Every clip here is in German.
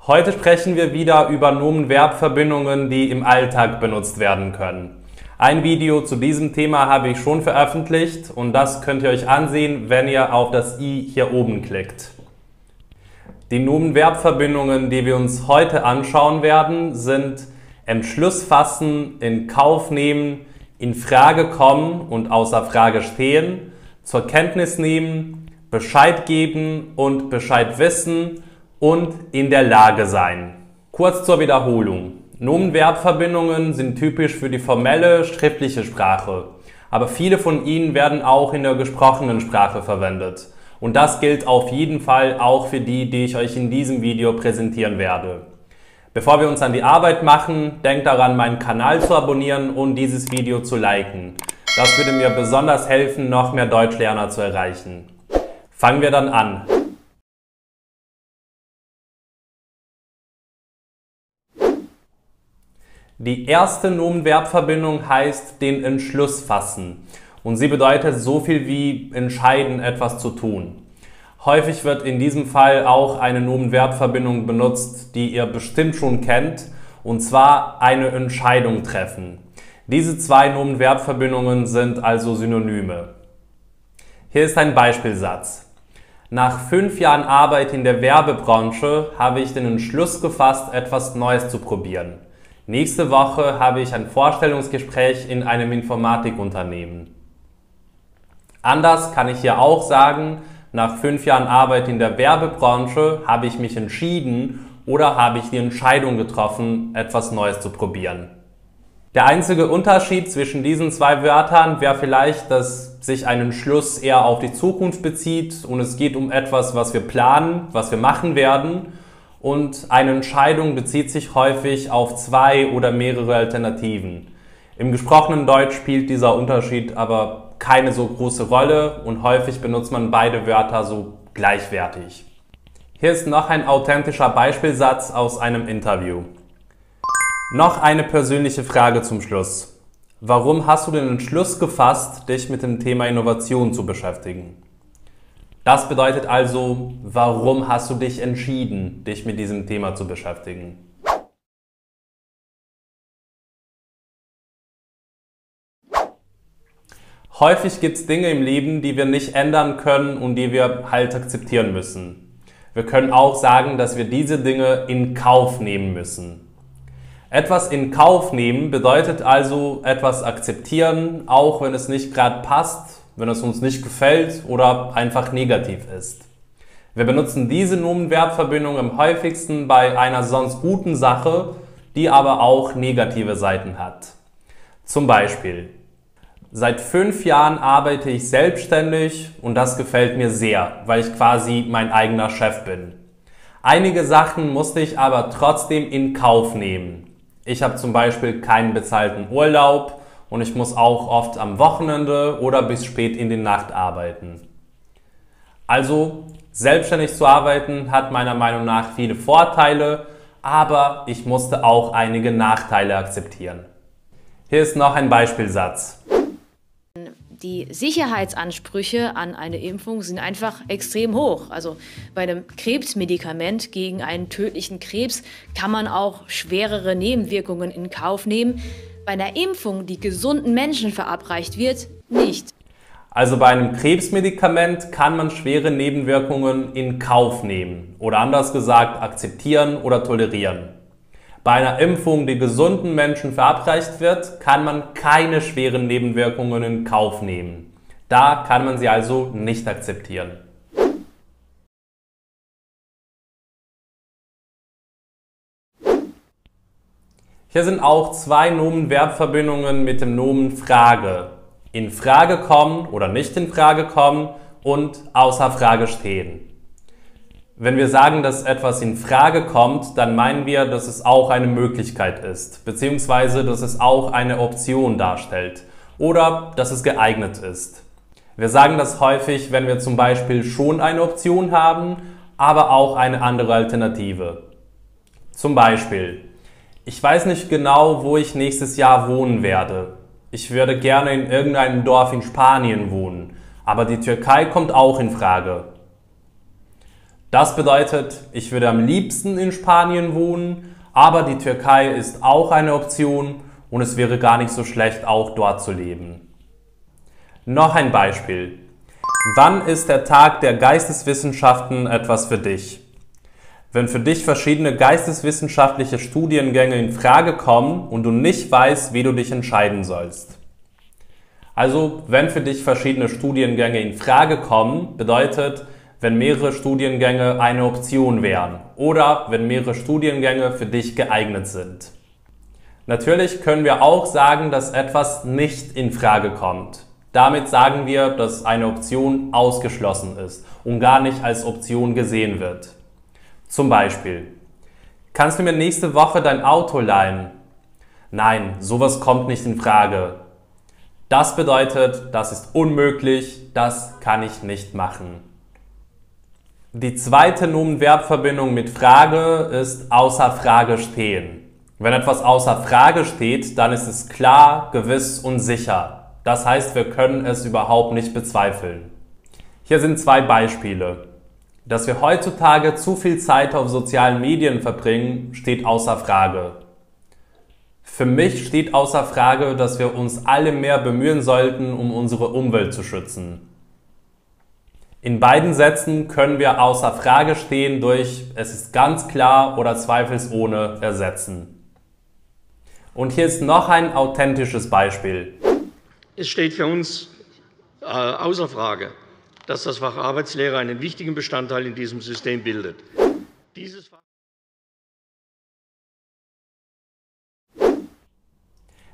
Heute sprechen wir wieder über Nomen-Verb-Verbindungen, die im Alltag benutzt werden können. Ein Video zu diesem Thema habe ich schon veröffentlicht und das könnt ihr euch ansehen, wenn ihr auf das i hier oben klickt. Die Nomen-Verb-Verbindungen, die wir uns heute anschauen werden, sind Entschluss fassen, in Kauf nehmen, in Frage kommen und außer Frage stehen, zur Kenntnis nehmen, Bescheid geben und Bescheid wissen und in der Lage sein. Kurz zur Wiederholung. Nomen-Verb-Verbindungen sind typisch für die formelle, schriftliche Sprache. Aber viele von ihnen werden auch in der gesprochenen Sprache verwendet. Und das gilt auf jeden Fall auch für die, die ich euch in diesem Video präsentieren werde. Bevor wir uns an die Arbeit machen, denkt daran, meinen Kanal zu abonnieren und dieses Video zu liken. Das würde mir besonders helfen, noch mehr Deutschlerner zu erreichen. Fangen wir dann an. Die erste Nomen-Verb-Verbindung heißt den Entschluss fassen und sie bedeutet so viel wie entscheiden, etwas zu tun. Häufig wird in diesem Fall auch eine Nomen-Verb-Verbindung benutzt, die ihr bestimmt schon kennt, und zwar eine Entscheidung treffen. Diese zwei Nomen-Verb-Verbindungen sind also Synonyme. Hier ist ein Beispielsatz. Nach 5 Jahren Arbeit in der Werbebranche habe ich den Entschluss gefasst, etwas Neues zu probieren. Nächste Woche habe ich ein Vorstellungsgespräch in einem Informatikunternehmen. Anders kann ich hier auch sagen, nach 5 Jahren Arbeit in der Werbebranche habe ich mich entschieden oder habe ich die Entscheidung getroffen, etwas Neues zu probieren. Der einzige Unterschied zwischen diesen zwei Wörtern wäre vielleicht, dass sich ein Entschluss eher auf die Zukunft bezieht und es geht um etwas, was wir planen, was wir machen werden. Und eine Entscheidung bezieht sich häufig auf 2 oder mehrere Alternativen. Im gesprochenen Deutsch spielt dieser Unterschied aber keine so große Rolle und häufig benutzt man beide Wörter so gleichwertig. Hier ist noch ein authentischer Beispielsatz aus einem Interview. Noch eine persönliche Frage zum Schluss. Warum hast du den Entschluss gefasst, dich mit dem Thema Innovation zu beschäftigen? Das bedeutet also, warum hast du dich entschieden, dich mit diesem Thema zu beschäftigen? Häufig gibt es Dinge im Leben, die wir nicht ändern können und die wir halt akzeptieren müssen. Wir können auch sagen, dass wir diese Dinge in Kauf nehmen müssen. Etwas in Kauf nehmen bedeutet also etwas akzeptieren, auch wenn es nicht gerade passt, wenn es uns nicht gefällt oder einfach negativ ist. Wir benutzen diese Nomen-Verb-Verbindung am häufigsten bei einer sonst guten Sache, die aber auch negative Seiten hat. Zum Beispiel: Seit 5 Jahren arbeite ich selbstständig und das gefällt mir sehr, weil ich quasi mein eigener Chef bin. Einige Sachen musste ich aber trotzdem in Kauf nehmen. Ich habe zum Beispiel keinen bezahlten Urlaub und ich muss auch oft am Wochenende oder bis spät in die Nacht arbeiten. Also, selbstständig zu arbeiten hat meiner Meinung nach viele Vorteile, aber ich musste auch einige Nachteile akzeptieren. Hier ist noch ein Beispielsatz. Die Sicherheitsansprüche an eine Impfung sind einfach extrem hoch. Also bei einem Krebsmedikament gegen einen tödlichen Krebs kann man auch schwerere Nebenwirkungen in Kauf nehmen. Bei einer Impfung, die gesunden Menschen verabreicht wird, nicht. Also bei einem Krebsmedikament kann man schwere Nebenwirkungen in Kauf nehmen oder anders gesagt akzeptieren oder tolerieren. Bei einer Impfung, die gesunden Menschen verabreicht wird, kann man keine schweren Nebenwirkungen in Kauf nehmen. Da kann man sie also nicht akzeptieren. Hier sind auch 2 Nomen-Verb-Verbindungen mit dem Nomen Frage. In Frage kommen oder nicht in Frage kommen und außer Frage stehen. Wenn wir sagen, dass etwas in Frage kommt, dann meinen wir, dass es auch eine Möglichkeit ist, beziehungsweise dass es auch eine Option darstellt oder dass es geeignet ist. Wir sagen das häufig, wenn wir zum Beispiel schon eine Option haben, aber auch eine andere Alternative. Zum Beispiel: Ich weiß nicht genau, wo ich nächstes Jahr wohnen werde. Ich würde gerne in irgendeinem Dorf in Spanien wohnen, aber die Türkei kommt auch in Frage. Das bedeutet, ich würde am liebsten in Spanien wohnen, aber die Türkei ist auch eine Option und es wäre gar nicht so schlecht, auch dort zu leben. Noch ein Beispiel. Wann ist der Tag der Geisteswissenschaften etwas für dich? Wenn für dich verschiedene geisteswissenschaftliche Studiengänge in Frage kommen und du nicht weißt, wie du dich entscheiden sollst. Also, wenn für dich verschiedene Studiengänge in Frage kommen, bedeutet, wenn mehrere Studiengänge eine Option wären oder wenn mehrere Studiengänge für dich geeignet sind. Natürlich können wir auch sagen, dass etwas nicht in Frage kommt. Damit sagen wir, dass eine Option ausgeschlossen ist und gar nicht als Option gesehen wird. Zum Beispiel: Kannst du mir nächste Woche dein Auto leihen? Nein, sowas kommt nicht in Frage. Das bedeutet, das ist unmöglich, das kann ich nicht machen. Die zweite Nomen-Verb-Verbindung mit Frage ist außer Frage stehen. Wenn etwas außer Frage steht, dann ist es klar, gewiss und sicher. Das heißt, wir können es überhaupt nicht bezweifeln. Hier sind zwei Beispiele. Dass wir heutzutage zu viel Zeit auf sozialen Medien verbringen, steht außer Frage. Für mich steht außer Frage, dass wir uns alle mehr bemühen sollten, um unsere Umwelt zu schützen. In beiden Sätzen können wir außer Frage stehen durch es ist ganz klar oder zweifelsohne ersetzen. Und hier ist noch ein authentisches Beispiel. Es steht für uns außer Frage, dass das Fach Arbeitslehre einen wichtigen Bestandteil in diesem System bildet. Dieses Fach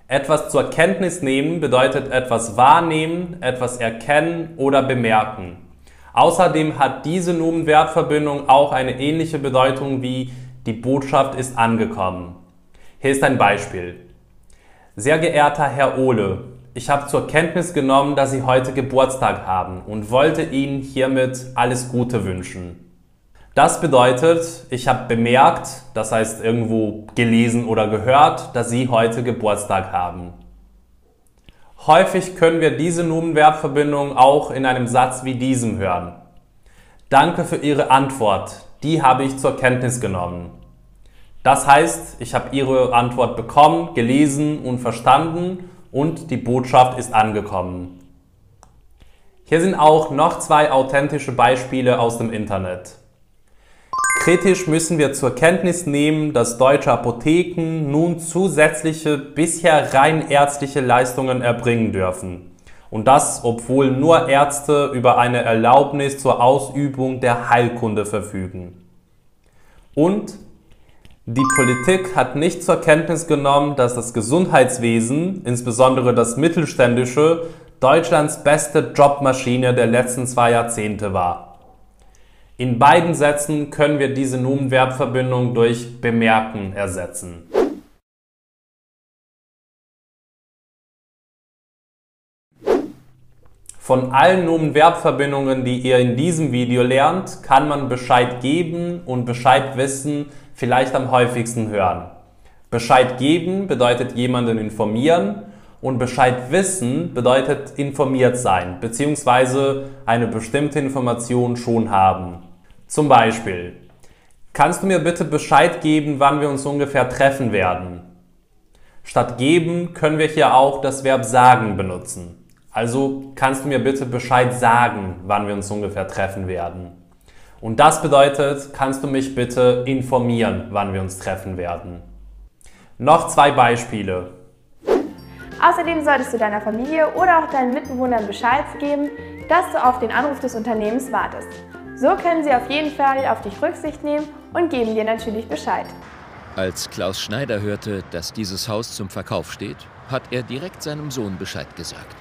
Etwas zur Kenntnis nehmen bedeutet etwas wahrnehmen, etwas erkennen oder bemerken. Außerdem hat diese Nomen-Verb-Verbindung auch eine ähnliche Bedeutung wie die Botschaft ist angekommen. Hier ist ein Beispiel. Sehr geehrter Herr Ohle, ich habe zur Kenntnis genommen, dass Sie heute Geburtstag haben und wollte Ihnen hiermit alles Gute wünschen. Das bedeutet, ich habe bemerkt, das heißt irgendwo gelesen oder gehört, dass Sie heute Geburtstag haben. Häufig können wir diese Nomen-Verb-Verbindung auch in einem Satz wie diesem hören. Danke für Ihre Antwort, die habe ich zur Kenntnis genommen. Das heißt, ich habe Ihre Antwort bekommen, gelesen und verstanden und die Botschaft ist angekommen. Hier sind auch noch zwei authentische Beispiele aus dem Internet. Kritisch müssen wir zur Kenntnis nehmen, dass deutsche Apotheken nun zusätzliche, bisher rein ärztliche Leistungen erbringen dürfen. Und das, obwohl nur Ärzte über eine Erlaubnis zur Ausübung der Heilkunde verfügen. Und die Politik hat nicht zur Kenntnis genommen, dass das Gesundheitswesen, insbesondere das mittelständische, Deutschlands beste Jobmaschine der letzten 2 Jahrzehnte war. In beiden Sätzen können wir diese Nomen-Verb-Verbindung durch bemerken ersetzen. Von allen Nomen-Verb-Verbindungen, die ihr in diesem Video lernt, kann man Bescheid geben und Bescheid wissen vielleicht am häufigsten hören. Bescheid geben bedeutet jemanden informieren und Bescheid wissen bedeutet informiert sein bzw. eine bestimmte Information schon haben. Zum Beispiel: Kannst du mir bitte Bescheid geben, wann wir uns ungefähr treffen werden? Statt geben können wir hier auch das Verb sagen benutzen. Also kannst du mir bitte Bescheid sagen, wann wir uns ungefähr treffen werden? Und das bedeutet, kannst du mich bitte informieren, wann wir uns treffen werden? Noch zwei Beispiele. Außerdem solltest du deiner Familie oder auch deinen Mitbewohnern Bescheid geben, dass du auf den Anruf des Unternehmens wartest. So können sie auf jeden Fall auf dich Rücksicht nehmen und geben dir natürlich Bescheid. Als Klaus Schneider hörte, dass dieses Haus zum Verkauf steht, hat er direkt seinem Sohn Bescheid gesagt.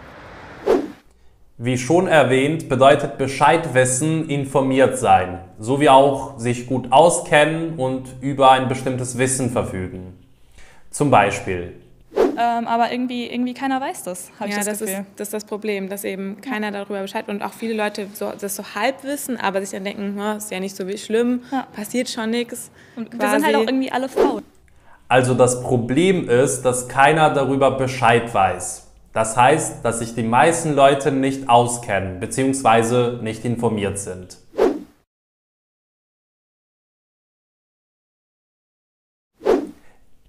Wie schon erwähnt, bedeutet Bescheid wissen informiert sein, sowie auch sich gut auskennen und über ein bestimmtes Wissen verfügen. Zum Beispiel: aber irgendwie keiner weiß das, habe ich das Gefühl. Das ist das Problem, dass eben keiner darüber Bescheid und auch viele Leute das so halb wissen, aber sich dann denken, ist ja nicht so schlimm, passiert schon nichts. Und wir sind halt auch irgendwie alle faul. Also das Problem ist, dass keiner darüber Bescheid weiß. Das heißt, dass sich die meisten Leute nicht auskennen bzw. nicht informiert sind.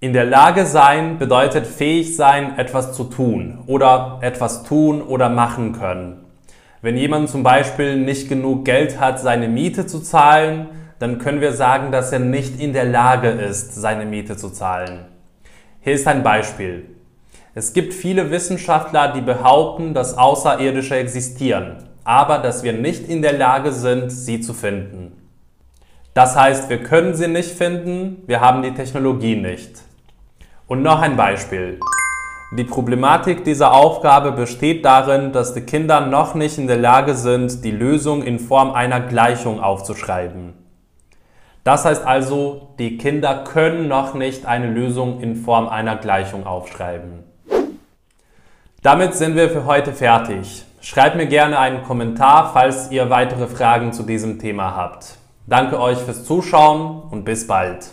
In der Lage sein bedeutet fähig sein, etwas zu tun oder etwas tun oder machen können. Wenn jemand zum Beispiel nicht genug Geld hat, seine Miete zu zahlen, dann können wir sagen, dass er nicht in der Lage ist, seine Miete zu zahlen. Hier ist ein Beispiel. Es gibt viele Wissenschaftler, die behaupten, dass Außerirdische existieren, aber dass wir nicht in der Lage sind, sie zu finden. Das heißt, wir können sie nicht finden, wir haben die Technologie nicht. Und noch ein Beispiel. Die Problematik dieser Aufgabe besteht darin, dass die Kinder noch nicht in der Lage sind, die Lösung in Form einer Gleichung aufzuschreiben. Das heißt also, die Kinder können noch nicht eine Lösung in Form einer Gleichung aufschreiben. Damit sind wir für heute fertig. Schreibt mir gerne einen Kommentar, falls ihr weitere Fragen zu diesem Thema habt. Danke euch fürs Zuschauen und bis bald.